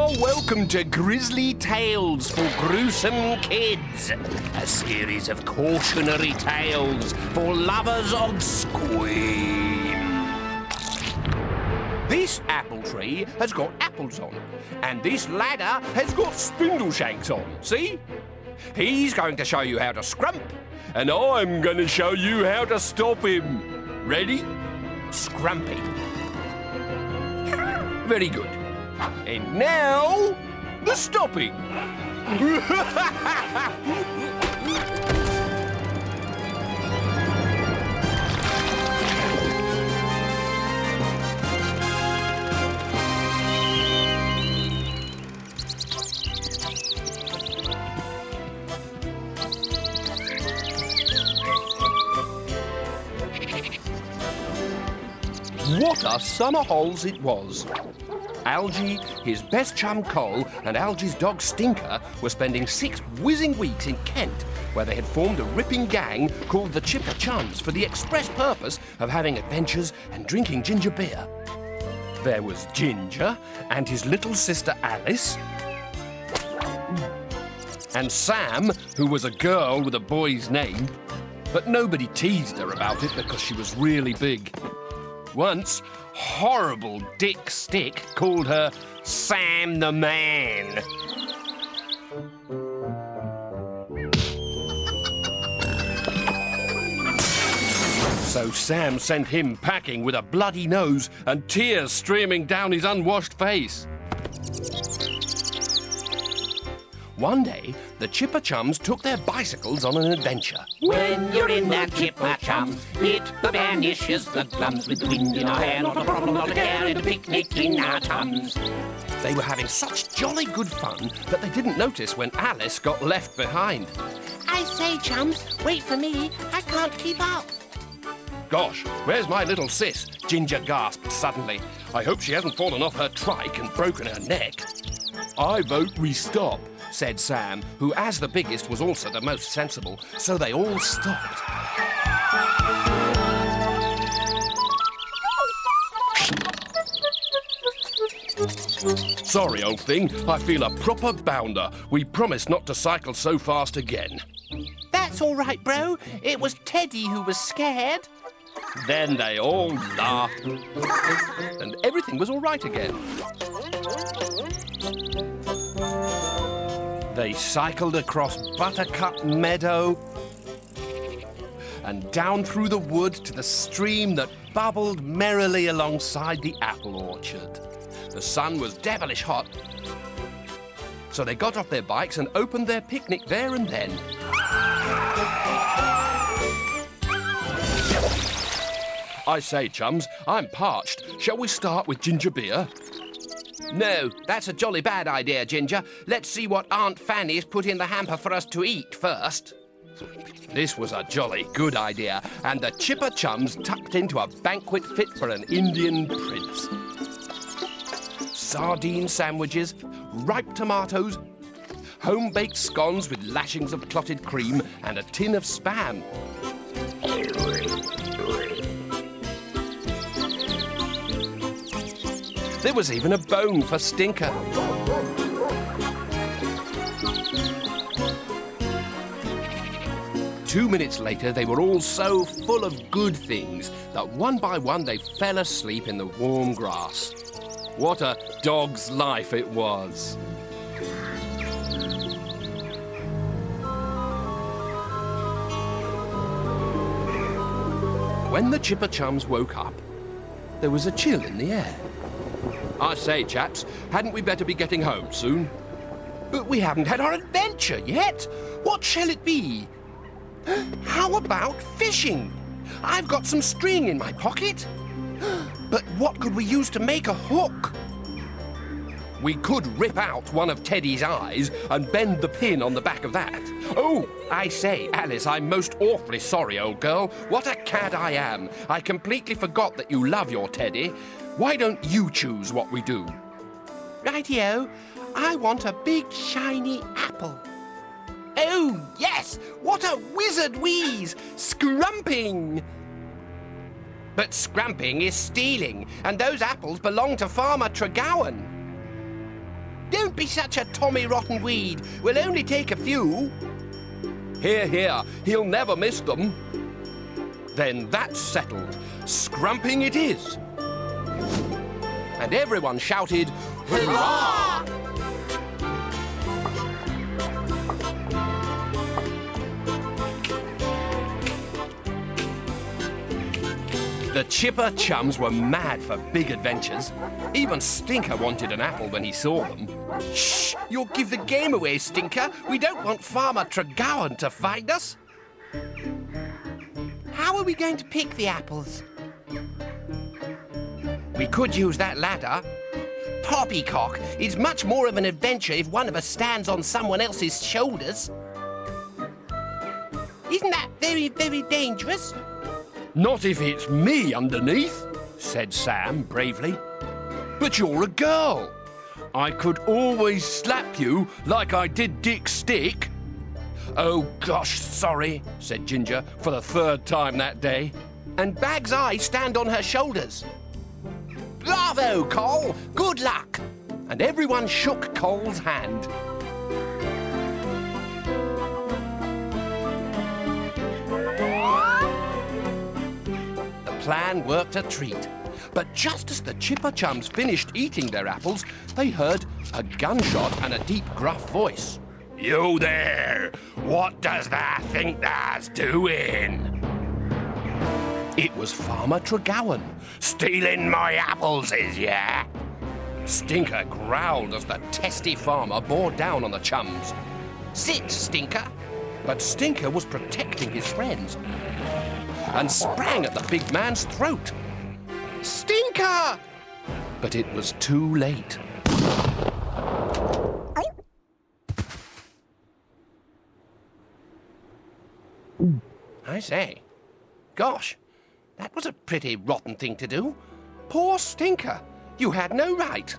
now welcome to Grizzly Tales for Gruesome Kids, a series of cautionary tales for lovers of scream. This apple tree has got apples on, and this ladder has got spindle shanks on, see? He's going to show you how to scrump, and I'm going to show you how to stop him. Ready? Scrumping. Very good. And now, the stopping. What a summer holes it was. Algie, his best chum Cole, and Algie's dog Stinker were spending 6 whizzing weeks in Kent, where they had formed a ripping gang called the Chums for the express purpose of having adventures and drinking ginger beer. There was Ginger and his little sister Alice, and Sam, who was a girl with a boy's name, but nobody teased her about it because she was really big. Once, horrible Dick Stick called her Sam the Man. So Sam sent him packing with a bloody nose and tears streaming down his unwashed face. One day, the Chums took their bicycles on an adventure. When you're in that Chums, it vanishes the glums with the wind in our hair. Not a problem, not a care, and a picnic in our tums. They were having such jolly good fun that they didn't notice when Alice got left behind. I say, Chums, wait for me. I can't keep up. Gosh, where's my little sis? Ginger gasped suddenly. I hope she hasn't fallen off her trike and broken her neck. I vote we stop, said Sam, who, as the biggest, was also the most sensible, so they all stopped. Sorry, old thing, I feel a proper bounder. We promised not to cycle so fast again. That's all right, bro. It was Teddy who was scared. Then they all laughed, and everything was all right again. They cycled across Buttercup Meadow and down through the wood to the stream that bubbled merrily alongside the apple orchard. The sun was devilish hot, so they got off their bikes and opened their picnic there and then. I say, chums, I'm parched. Shall we start with ginger beer? No, that's a jolly bad idea, Ginger. Let's see what Aunt Fanny's put in the hamper for us to eat first. This was a jolly good idea, and the Chums tucked into a banquet fit for an Indian prince. Sardine sandwiches, ripe tomatoes, home-baked scones with lashings of clotted cream, and a tin of Spam. There was even a bone for Stinker. Two minutes later, they were all so full of good things that one by one they fell asleep in the warm grass. What a dog's life it was. When the Chums woke up, there was a chill in the air. I say, chaps, hadn't we better be getting home soon? But we haven't had our adventure yet. What shall it be? How about fishing? I've got some string in my pocket. But what could we use to make a hook? We could rip out one of Teddy's eyes and bend the pin on the back of that. Oh, I say, Alice, I'm most awfully sorry, old girl. What a cad I am. I completely forgot that you love your Teddy. Why don't you choose what we do? Rightio. I want a big, shiny apple. Oh, yes! What a wizard wheeze! Scrumping! But scrumping is stealing, and those apples belong to Farmer Tregowan. Don't be such a Tommy Rotten weed. We'll only take a few. Here, here, he'll never miss them. Then that's settled. Scrumping it is. And everyone shouted, Hurrah! The chipper chums were mad for big adventures. Even Stinker wanted an apple when he saw them. Shh! You'll give the game away, Stinker. We don't want Farmer Tregowan to find us. How are we going to pick the apples? We could use that ladder. Poppycock, it's much more of an adventure if one of us stands on someone else's shoulders. Isn't that very, very dangerous? Not if it's me underneath, said Sam bravely. But you're a girl. I could always slap you like I did Dick Stick. Oh, gosh, sorry, said Ginger for the third time that day. And Bag's eyes stand on her shoulders. Bravo, Cole! Good luck! And everyone shook Cole's hand. The plan worked a treat. But just as the chipper chums finished eating their apples, they heard a gunshot and a deep, gruff voice. You there! What does thou think thou's doing? It was Farmer Tregowan. Stealing my apples, is ya? Stinker growled as the testy farmer bore down on the chums. Sit, Stinker. But Stinker was protecting his friends and sprang at the big man's throat. Stinker! But it was too late. I say, gosh, that was a pretty rotten thing to do. Poor Stinker. You had no right.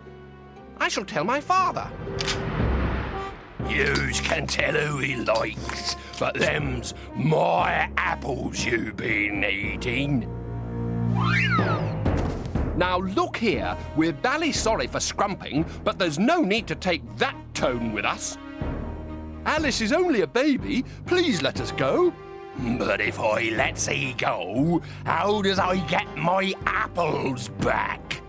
I shall tell my father. Yous can tell who he likes, but them's my apples you been eating. Now look here, we're bally sorry for Scrumping, but there's no need to take that tone with us. Alice is only a baby. Please let us go. But if I lets he go, how does I get my apples back?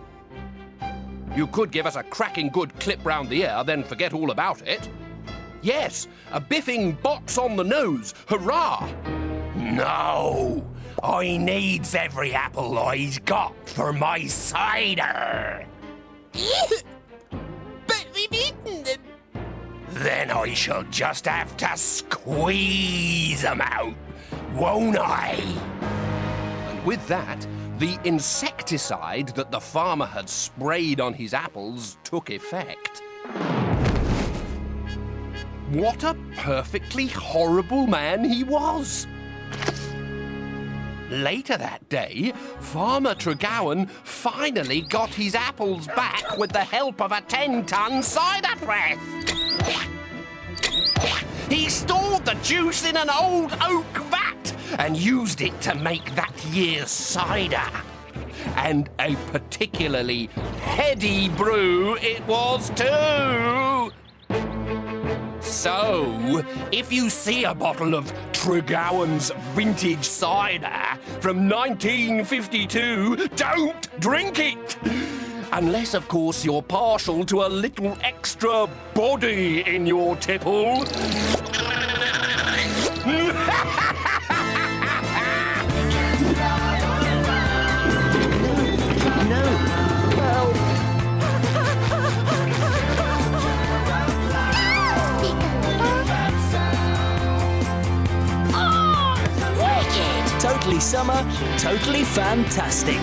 You could give us a cracking good clip round the ear, then forget all about it. Yes, a biffing box on the nose. Hurrah! No, I needs every apple I's got for my cider. But we've eaten them. Then I shall just have to squeeze 'em out, won't I? And with that, the insecticide that the farmer had sprayed on his apples took effect. What a perfectly horrible man he was! Later that day, Farmer Tregowan finally got his apples back with the help of a 10-ton cider press. He stored the juice in an old oak vat and used it to make that year's cider. And a particularly heady brew it was too. So, if you see a bottle of Tregowan's vintage cider from 1952, don't drink it! Unless, of course, you're partial to a little extra body in your tipple. Totally summer, totally fantastic.